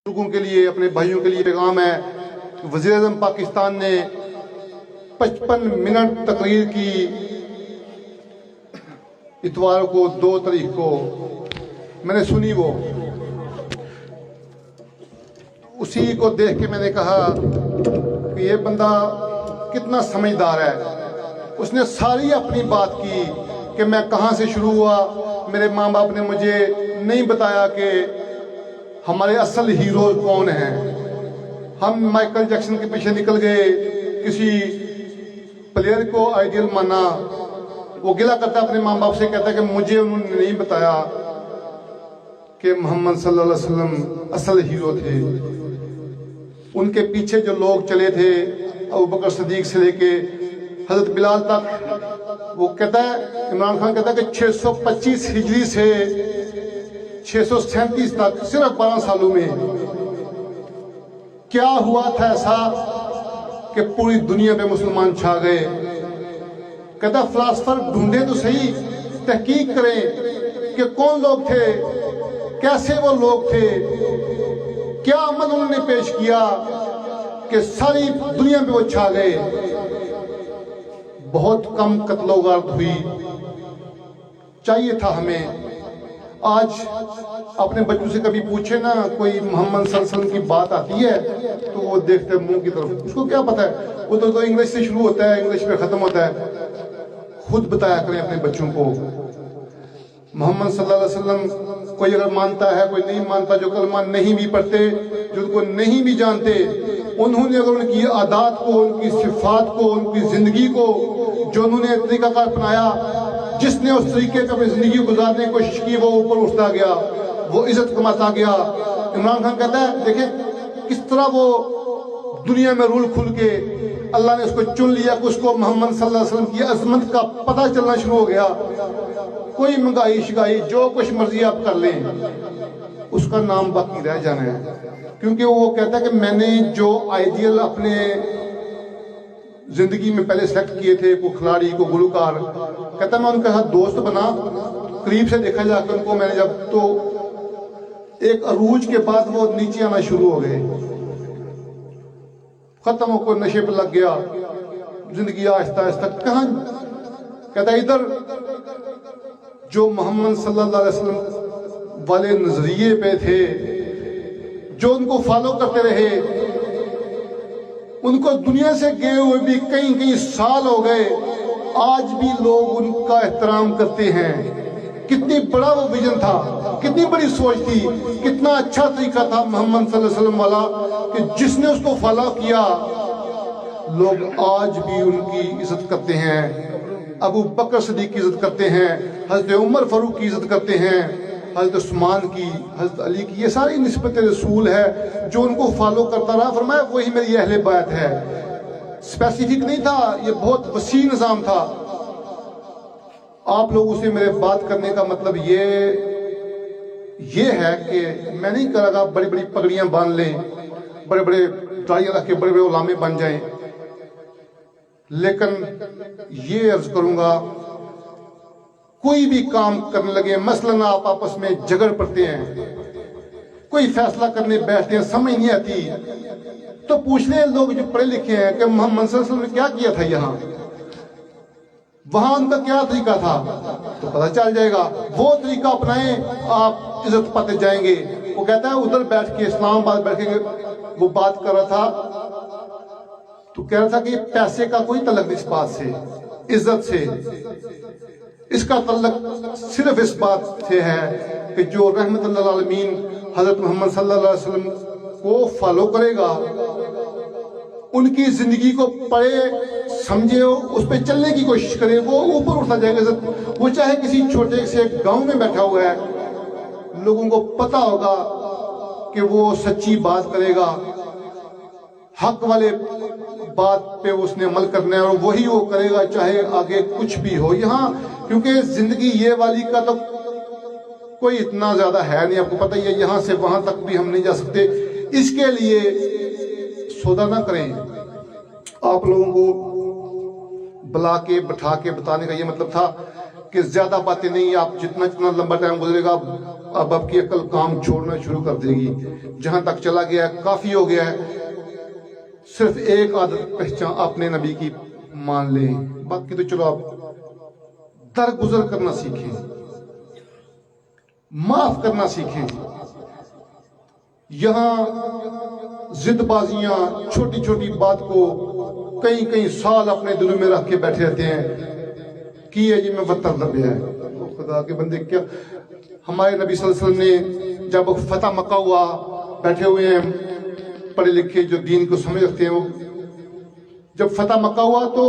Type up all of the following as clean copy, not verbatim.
لوگوں کے لیے، اپنے بھائیوں کے لیے پیغام ہے۔ وزیر اعظم پاکستان نے 55 منٹ تقریر کی اتوار کو 2 تاریخ کو، میں نے سنی، وہ اسی کو دیکھ کے میں نے کہا کہ یہ بندہ کتنا سمجھدار ہے۔ اس نے ساری اپنی بات کی کہ میں کہاں سے شروع ہوا، میرے ماں باپ نے مجھے نہیں بتایا کہ ہمارے اصل ہیرو کون ہیں، ہم مائیکل جیکسن کے پیچھے نکل گئے، کسی پلیئر کو آئیڈیل مانا۔ وہ گلہ کرتا اپنے ماں باپ سے، کہتا ہے کہ مجھے انہوں نے نہیں بتایا کہ محمد صلی اللہ علیہ وسلم اصل ہیرو تھے۔ ان کے پیچھے جو لوگ چلے تھے، ابوبکر صدیق سے لے کے حضرت بلال تک، وہ کہتا ہے، عمران خان کہتا ہے کہ 625 ہجری سے 637 تک صرف 12 سالوں میں کیا ہوا تھا ایسا کہ پوری دنیا پہ مسلمان چھا گئے۔ کہتا ہے فلاسفر ڈھونڈے تو صحیح، تحقیق کریں کہ کون لوگ تھے، کیسے وہ لوگ تھے، کیا عمل انہوں نے پیش کیا کہ ساری دنیا پہ وہ چھا گئے۔ بہت کم قتل و غارت ہوئی۔ چاہیے تھا ہمیں، آج اپنے بچوں سے کبھی پوچھے نا کوئی محمد صلی اللہ علیہ وسلم کی بات آتی ہے تو وہ دیکھتے منہ کی طرف، اس کو کیا پتا ہے، وہ تو انگلش سے شروع ہوتا ہے، انگلش پہ ختم ہوتا ہے۔ خود بتایا کریں اپنے بچوں کو محمد صلی اللہ علیہ وسلم، کوئی اگر مانتا ہے کوئی نہیں مانتا، جو کلمہ نہیں بھی پڑھتے، جو ان کو نہیں بھی جانتے، انہوں نے اگر ان کی عادات کو، ان کی صفات کو، ان کی زندگی کو، جو انہوں نے طریقہ کار اپنایا، جس نے اس طریقے پہ اپنی زندگی گزارنے کی کوشش کی، وہ اوپر اٹھتا گیا، وہ عزت کماتا گیا۔ عمران خان کہتا ہے دیکھیں کس طرح وہ دنیا میں رول کھل کے اللہ نے اس کو چن لیا کہ اس کو محمد صلی اللہ علیہ وسلم کی عظمت کا پتہ چلنا شروع ہو گیا۔ کوئی مہنگائی شگائی جو کچھ مرضی آپ کر لیں، اس کا نام باقی رہ جانا ہے، کیونکہ وہ کہتا ہے کہ میں نے جو آئیڈیل اپنے زندگی میں پہلے سیلیکٹ کیے تھے، کوئی کھلاڑی، کوئی گلوکار، کہتا ہے میں ان کے ساتھ دوست بنا، قریب سے دیکھا جا کے ان کو میں نے جب، تو ایک عروج کے بعد وہ نیچے آنا شروع ہو گئے، ختم ہو کوئی نشے پہ لگ گیا، زندگی آہستہ آہستہ کہاں۔ کہتا ہے ادھر جو محمد صلی اللہ علیہ وسلم والے نظریے پہ تھے، جو ان کو فالو کرتے رہے، ان کو دنیا سے گئے ہوئے بھی کئی کئی سال ہو گئے، آج بھی لوگ ان کا احترام کرتے ہیں۔ کتنی بڑا وہ ویژن تھا، کتنی بڑی سوچ تھی، کتنا اچھا طریقہ تھا محمد صلی اللہ علیہ وسلم والا، کہ جس نے اس کو فالو کیا، لوگ آج بھی ان کی عزت کرتے ہیں، ابو بکر صدیق کی عزت کرتے ہیں، حضرت عمر فاروق کی عزت کرتے ہیں، حضرت عثمان کی، حضرت علی کی، یہ ساری نسبت رسول ہے جو ان کو فالو کرتا رہا۔ فرمایا وہی میری اہل بیت ہے۔ اسپیسیفک نہیں تھا، یہ بہت وسیع نظام تھا۔ آپ لوگوں سے میرے بات کرنے کا مطلب یہ ہے کہ میں نہیں کہہ رہا بڑی بڑی پگڑیاں باندھ لیں، بڑے بڑے داڑیاں رکھ کے بڑے بڑے علماء بن جائیں، لیکن یہ عرض کروں گا کوئی بھی کام کرنے لگے، مثلاً آپ آپس میں جھگڑ پڑتے ہیں، کوئی فیصلہ کرنے بیٹھتے ہیں، سمجھ نہیں آتی، تو پوچھ لیں لوگ جو پڑھے لکھے ہیں کہ محمد صلی اللہ علیہ وسلم نے کیا کیا تھا، یہاں وہاں ان کا کیا طریقہ تھا، تو پتہ چل جائے گا۔ وہ طریقہ اپنائیں، آپ عزت پاتے جائیں گے۔ وہ کہتا ہے ادھر بیٹھ کے اسلام آباد بیٹھ کے وہ بات کر رہا تھا، تو کہہ رہا تھا کہ پیسے کا کوئی تعلق نہیں اس بات سے، عزت سے، اس کا تعلق صرف اس بات سے ہے کہ جو رحمت اللہ العالمین حضرت محمد صلی اللہ علیہ وسلم کو فالو کرے گا، ان کی زندگی کو پڑھے سمجھے، اس پہ چلنے کی کوشش کرے، وہ اوپر اٹھتا جائے گا۔ وہ چاہے کسی چھوٹے سے گاؤں میں بیٹھا ہوا ہے، لوگوں کو پتا ہوگا کہ وہ سچی بات کرے گا، حق والے بات پہ اس نے عمل کرنا ہے، اور وہی وہ کرے گا چاہے آگے کچھ بھی ہو۔ یہاں کیونکہ زندگی یہ والی کا تو کوئی اتنا زیادہ ہے نہیں، آپ کو پتہ ہی ہے، یہاں سے وہاں تک بھی ہم نہیں جا سکتے۔ اس کے لیے سودا نہ کریں۔ آپ لوگوں کو بلا کے بٹھا کے بتانے کا یہ مطلب تھا کہ زیادہ باتیں نہیں, آپ جتنا جتنا لمبا ٹائم گزرے گا اب آپ کی عقل کام چھوڑنا شروع کر دے گی. جہاں تک چلا گیا ہے کافی ہو گیا ہے, صرف ایک عادت پہچان اپنے نبی کی مان لیں, باقی تو چلو آپ درگزر کرنا سیکھیں, معاف کرنا سیکھیں. یہاں ضد بازیاں چھوٹی چھوٹی بات کو کئی کئی سال اپنے دلوں میں رکھ کے بیٹھے رہتے ہیں کی ہے جی میں وطر دبیا ہے. خدا کے بندے کیا, ہمارے نبی صلی اللہ علیہ وسلم نے جب فتح مکہ ہوا, بیٹھے ہوئے ہیں پڑھے لکھے جو دین کو سمجھ رکھتے ہیں, وہ جب فتح مکہ ہوا تو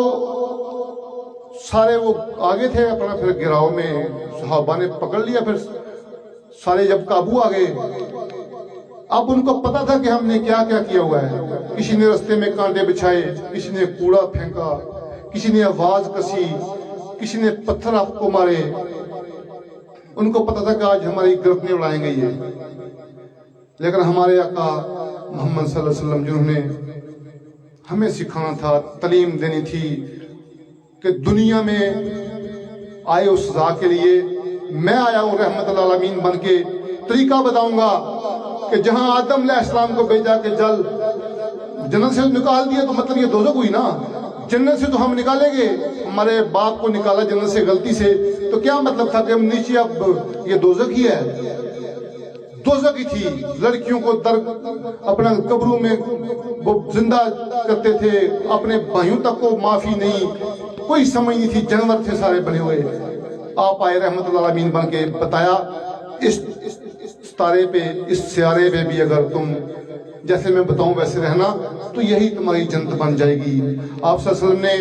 سارے وہ آگے تھے اپنا, پھر گراؤ میں صحابہ نے پکڑ لیا, پھر سارے جب قابو آ گئے, اب ان کو پتا تھا کہ ہم نے کیا کیا کیا ہوا ہے. کسی نے رستے میں کانٹے بچھائے, کسی نے کوڑا پھینکا, کسی نے آواز کسی, کسی نے پتھر آپ کو مارے. ان کو پتا تھا کہ آج ہماری گردنیں اڑائیں گے یہ, لیکن ہمارے آقا محمد صلی اللہ علیہ وسلم جنہوں نے ہمیں سکھانا تھا, تعلیم دینی تھی کہ دنیا میں آئے اس ذات کے لیے, میں آیا ہوں رحمت العالمین بن کے, طریقہ بتاؤں گا کہ جہاں آدم علیہ السلام کو بھیجا کہ جل جنت سے نکال دیا تو مطلب یہ دوزخ ہوئی نا, جنت سے تو ہم نکالیں گے, ہمارے باپ کو نکالا جنت سے غلطی سے, تو کیا مطلب تھا کہ ہم نیچے اب یہ دوزخ ہی ہے. دوزخ ہی تھی, لڑکیوں کو در اپنا قبروں میں وہ زندہ کرتے تھے, اپنے بھائیوں تک کو معافی نہیں, کوئی سمجھ نہیں تھی, جانور تھے سارے بنے ہوئے. آپ آئے رحمت اللہ العالمین بن کے, بتایا اس ستارے پہ, اس سیارے پہ بھی اگر تم جیسے میں بتاؤں ویسے رہنا تو یہی تمہاری جنت بن جائے گی. آپ صلی اللہ علیہ وسلم نے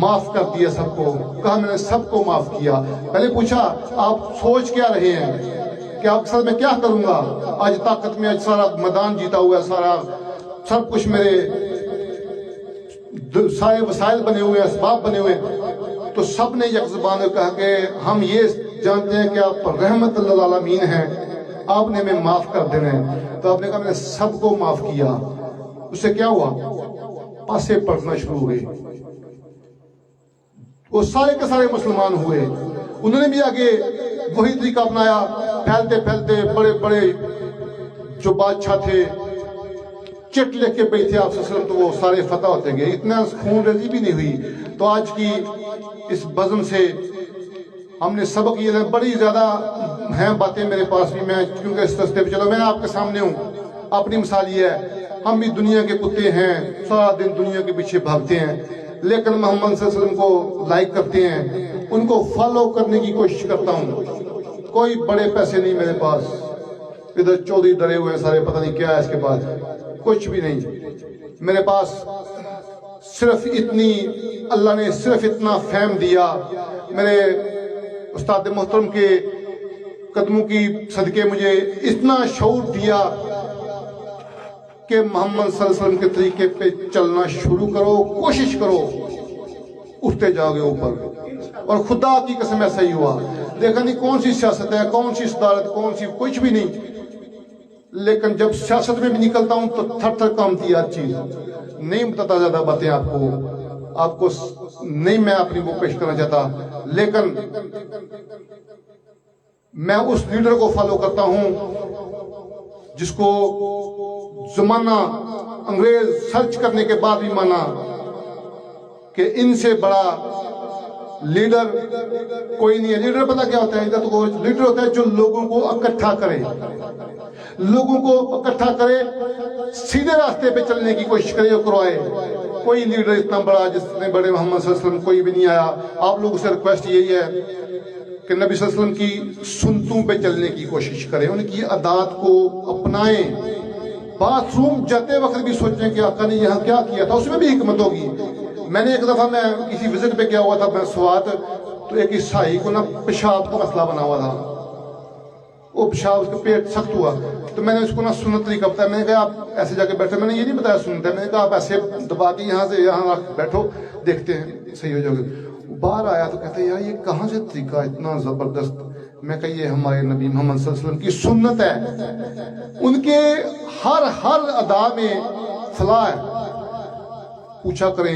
معاف کر دیا سب کو, کہا میں نے سب کو معاف کیا. پہلے پوچھا آپ سوچ کیا رہے ہیں کہ آپ سر میں کیا کروں گا, آج طاقت میں آج سارا میدان جیتا ہوا ہے, سارا سب کچھ میرے سارے وسائل بنے ہوئے, اسباب بنے ہوئے. تو سب نے یک زبان میں کہا کہ ہم یہ جانتے ہیں کہ آپ رحمت للعالمین ہیں, آپ نے ہمیں معاف کر دینا ہے. تو آپ نے کہا میں نے سب کو معاف کیا. اس سے کیا ہوا, پاسے پڑھنا شروع ہوئے, وہ سارے کے سارے مسلمان ہوئے. انہوں نے بھی آگے وہی طریقہ اپنایا, پھیلتے پھیلتے بڑے بڑے جو بادشاہ تھے چٹ لے کے بیٹھے آپ صلی اللہ علیہ وسلم, تو وہ سارے فتح ہوتے گئے. اتنا خون ریزی بھی نہیں ہوئی. تو آج کی اس بزم سے ہم نے سبق یہ لیں, بڑی زیادہ ہیں باتیں میرے پاس بھی, میں کیونکہ اس رستے پہ چلو میں آپ کے سامنے ہوں. اپنی مثال یہ ہے, ہم بھی دنیا کے کتے ہیں, سارا دن دنیا کے پیچھے بھاگتے ہیں, لیکن محمد صلی اللہ علیہ وسلم کو لائک کرتے ہیں, ان کو فالو کرنے کی کوشش کرتا ہوں. کوئی بڑے پیسے نہیں میرے پاس, ادھر چودھری ڈرے ہوئے ہیں سارے, پتہ نہیں کیا ہے اس کے پاس, کچھ بھی نہیں میرے پاس. صرف اتنی اللہ نے صرف اتنا فہم دیا, میرے استاد محترم کے قدموں کی صدقے مجھے اتنا شعور دیا کہ محمد صلی اللہ علیہ وسلم کے طریقے پہ چلنا شروع کرو, کوشش کرو, اٹھتے جاؤ گے اوپر. اور خدا کی قسم ایسا ہی ہوا. دیکھا نہیں کون سی سیاست ہے, کون سی صدارت, کون سی کچھ بھی نہیں, لیکن جب سیاست میں بھی نکلتا ہوں تو تھر تھر کامتی ہر چیز. نہیں بتاتا زیادہ باتیں آپ کو نہیں میں اپنی وہ پیش کرنا چاہتا, لیکن میں اس لیڈر کو فالو کرتا ہوں جس کو زمانہ انگریز سرچ کرنے کے بعد بھی مانا کہ ان سے بڑا لیڈر کوئی نہیں ہے. لیڈر پتہ کیا ہوتا ہے, ادھر تو لیڈر ہوتا ہے جو لوگوں کو اکٹھا کرے, لوگوں کو اکٹھا کرے, سیدھے راستے پہ چلنے کی کوشش کرے اور کروائے. کوئی لیڈر اتنا بڑا جس نے بڑے محمد صلی اللہ علیہ وسلم کوئی بھی نہیں آیا. آپ لوگوں سے ریکویسٹ یہی ہے کہ نبی صلی اللہ علیہ وسلم کی سنتوں پہ چلنے کی کوشش کریں, ان کی عادات کو اپنائیں. باتھ روم جاتے وقت بھی سوچیں کہ آقا نے یہاں کیا کیا تھا, اس میں بھی حکمت ہوگی. میں نے ایک دفعہ میں کسی وزٹ پہ گیا ہوا تھا, میں سوات, تو ایک عیسائی کو نا پیشاب کا مسئلہ بنا ہوا تھا, وہ پیشاب اس کا پیٹ سخت ہوا, تو میں نے اس کو نا سنت طریقہ بتایا. میں نے کہا آپ ایسے جا کے بیٹھے, میں نے یہ نہیں بتایا سنت ہے, میں نے کہا آپ ایسے دبا کے یہاں سے یہاں بیٹھو, دیکھتے ہیں صحیح ہو جاؤ گے. باہر آیا تو کہتے ہیں یار یہ کہاں سے طریقہ اتنا زبردست. میں کہا یہ ہمارے نبی محمد صلی اللہ علیہ وسلم کی سنت ہے, ان کے ہر ادا میں فلاح ہے. پوچھا کریں,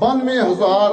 92,000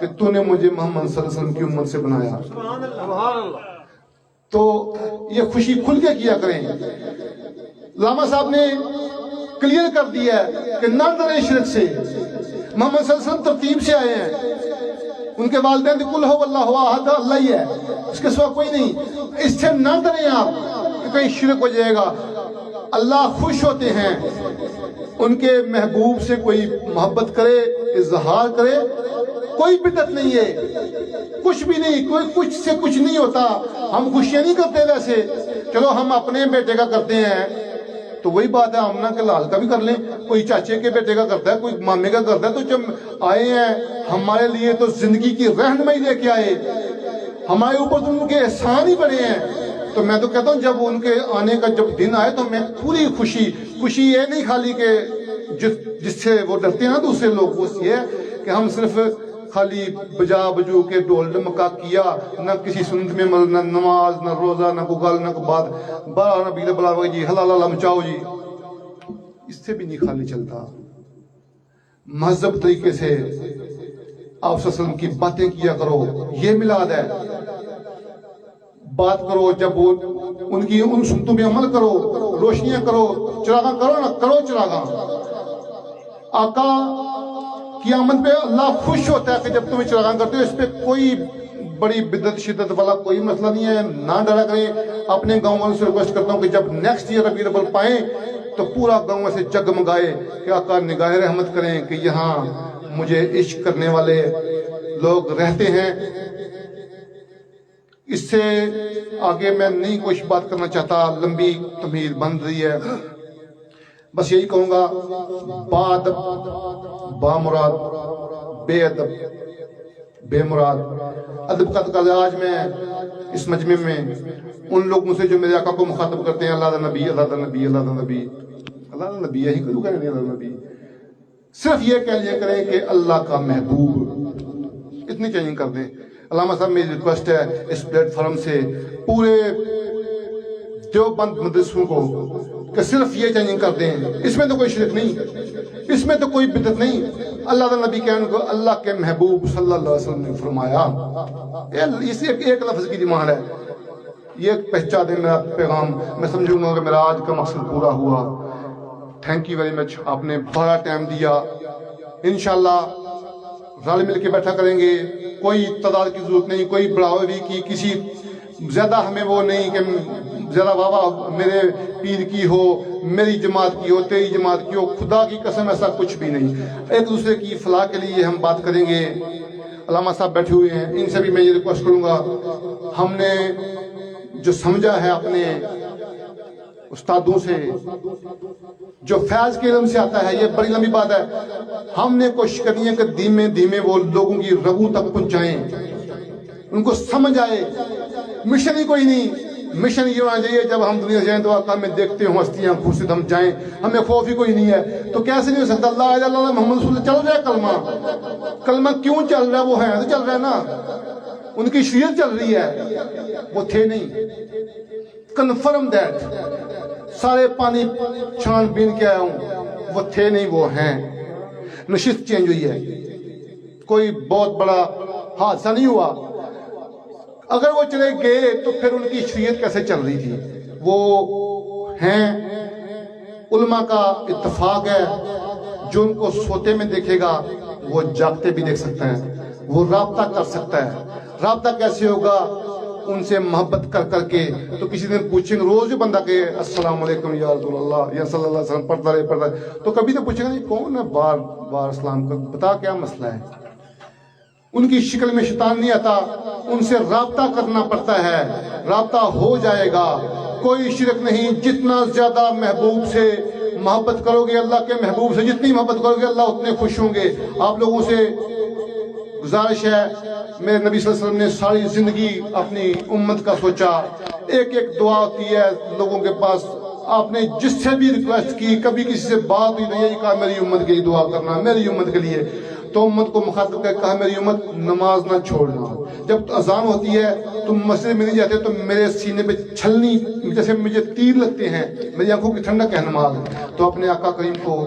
کہ تو نے مجھے محمد صلی اللہ علیہ وسلم کی امت سے بنایا. سبحان اللہ. تو یہ خوشی کھل کے کیا کریں. علامہ صاحب نے کلیئر کر دیا ہے کہ نہ ڈریں شرک سے. محمد صلی اللہ علیہ وسلم ترتیب سے آئے ہیں. ان کے والدین کل ہو اللہ احد، اللہ ہی ہے، اس کے سوا کوئی نہیں. اس سے نہ ڈریں آپ کہ کہیں شرک ہو جائے گا. اللہ خوش ہوتے ہیں ان کے محبوب سے کوئی محبت کرے، اظہار کرے. کوئی بدعت نہیں ہے، کچھ بھی نہیں، کوئی کچھ سے کچھ نہیں ہوتا. ہم خوشیاں نہیں کرتے ویسے، چلو ہم اپنے بیٹے کا کرتے ہیں تو وہی بات ہے، آمنہ کے لال کا بھی کر لیں. کوئی چاچے کے بیٹے کا کرتا ہے، کوئی مامے کا کرتا ہے. تو جب آئے ہیں ہمارے لیے تو زندگی کی رہنمائی لے کے آئے، ہمارے اوپر تو ان کے احسان ہی بڑے ہیں. تو میں تو کہتا ہوں جب ان کے آنے کا جب دن آئے تو میں پوری خوشی یہ نہیں خالی کہ جس سے وہ ڈرتے ہیں نا دوسرے لوگ، وہ یہ ہے کہ ہم صرف خالی بجا بجو کے ڈول ڈمکا کیا، نہ کسی سنت میں نہ نماز، نہ روزہ، نہ کوئی گل، نہ کوئی بات، بڑا نبی بلاوا جی حلال حلال مچاؤ جی. اس سے بھی نہیں خالی چلتا. مہذب طریقے سے آپ صلی اللہ علیہ وسلم کی باتیں کیا کرو. یہ میلاد ہے. بات کرو، جب ان کی ان سنتوں پہ عمل کرو، روشنیاں کرو، چراغاں کرو، نہ کرو چراغاں. آقا کی آمد پہ اللہ خوش ہوتا ہے کہ جب تمہیں چراغاں کرتے ہو. اس پہ کوئی بڑی بدت شدت والا کوئی مسئلہ نہیں ہے. نہ ڈرا کریں. اپنے گاؤں والوں سے ریکویسٹ کرتا ہوں کہ جب نیکسٹ ایئر ربیع الاول پائیں تو پورا گاؤں سے جگمگائے کہ آقا نگاہ رحمت کریں کہ یہاں مجھے عشق کرنے والے لوگ رہتے ہیں. اس سے آگے میں نہیں کچھ بات کرنا چاہتا، لمبی تمہید بن رہی ہے. بس یہی کہوں گا، بادب بامراد، بے ادب بے مراد. ادب کا تقاضا آج میں اس مجمع میں ان لوگوں سے جو میرے آقا کو مخاطب کرتے ہیں، اللہ دا نبی، اللہ دا نبی، اللہ دا نبی، اللہ دا نبی، یہی کیوں کہنے اللہ دا نبی. صرف یہ کہہ لیا کریں کہ اللہ کا محبوب. اتنی چینجنگ کر دیں. علامہ صاحب میری ریکویسٹ ہے اس پلیٹ فارم سے پورے دیوبند مدرسوں کو کہ صرف یہ چینجنگ کر دیں. اس میں تو کوئی شرک نہیں، اس میں تو کوئی بدعت نہیں. اللہ تعالیٰ نبی کہنے کو اللہ کے محبوب صلی اللہ علیہ وسلم نے فرمایا. اس ایک لفظ کی ڈیمانڈ ہے. یہ پہنچا دیں میرا پیغام. میں سمجھوں گا کہ میرا آج کا مقصد پورا ہوا. Thank you very much. آپ نے بڑا ٹائم دیا. انشاءاللہ رل مل کے بیٹھا کریں گے. کوئی تعداد کی ضرورت نہیں، کوئی بڑھاوے کی، کسی زیادہ ہمیں وہ نہیں کہ زیادہ بابا میرے پیر کی ہو، میری جماعت کی ہو، تیری جماعت کی ہو. خدا کی قسم ایسا کچھ بھی نہیں. ایک دوسرے کی فلاح کے لیے ہم بات کریں گے. علامہ صاحب بیٹھے ہوئے ہیں، ان سے بھی میں یہ ریکویسٹ کروں گا، ہم نے جو سمجھا ہے اپنے استادوں سے، جو فیض کے علم سے آتا ہے، یہ بڑی لمبی بات ہے. ہم نے کوشش کرنی ہے کہ دھیمے دھیمے وہ لوگوں کی رگوں تک پہنچائیں، ان کو سمجھ آئے. مشن ہی کوئی نہیں. مشن یہ ہونا چاہیے جب ہم دنیا جائیں تو آقا میں دیکھتے ہوں ہستیاں خورشید ہم جائیں. ہمیں خوف ہی کوئی نہیں ہے. تو کیسے نہیں ہو سکتا؟ اللہ الہ الا اللہ محمد رسول اللہ چل رہا ہے. کلمہ کیوں چل رہا ہے؟ وہ ہے تو چل رہا ہے نا. ان کی شریعت چل رہی ہے، وہ تھے نہیں. Confirm that. سارے پانی چھان بین کے آیا ہوں، وہ تھے نہیں، وہ ہیں. نشست چینج ہوئی ہے. کوئی بہت بڑا حادثہ نہیں ہوا. اگر وہ چلے گئے تو پھر ان کی شریعت کیسے چل رہی تھی؟ وہ ہیں. علماء کا اتفاق ہے، جو ان کو سوتے میں دیکھے گا وہ جاگتے بھی دیکھ سکتا ہے، وہ رابطہ کر سکتا ہے. رابطہ کیسے ہوگا؟ ان سے محبت کر کر کے. تو کسی دن پوچھیں گے، روز جو بندہ کہ السلام علیکم یا رسول اللہ یا صلی اللہ علیہ وسلم پڑھتا رہے، تو کبھی تو پوچھیں گے نہیں کون ہے بار بار اسلام کا، بتا کیا مسئلہ ہے. ان کی شکل میں شیطان نہیں آتا. ان سے رابطہ کرنا پڑتا ہے. رابطہ ہو جائے گا. کوئی شرک نہیں. جتنا زیادہ محبوب سے محبت کرو گے، اللہ کے محبوب سے جتنی محبت کرو گے، اللہ اتنے خوش ہوں گے. آپ لوگوں سے گزارش ہے، میرے نبی صلی اللہ علیہ وسلم نے ساری زندگی اپنی امت کا سوچا. ایک ایک دعا ہوتی ہے لوگوں کے پاس. آپ نے جس سے بھی ریکویسٹ کی، کبھی کسی سے بات ہوئی نہیں، یہی کہا میری امت کے لیے دعا کرنا، میری امت کے لیے. تو امت کو مخاطب کر کہا میری امت نماز نہ چھوڑنا. جب اذان ہوتی ہے تم مسجد میں نہیں جاتے تو میرے سینے پہ چھلنی جیسے مجھے تیر لگتے ہیں، میری آنکھوں کی ٹھنڈک ہے نماز. تو اپنے آقا کریم کو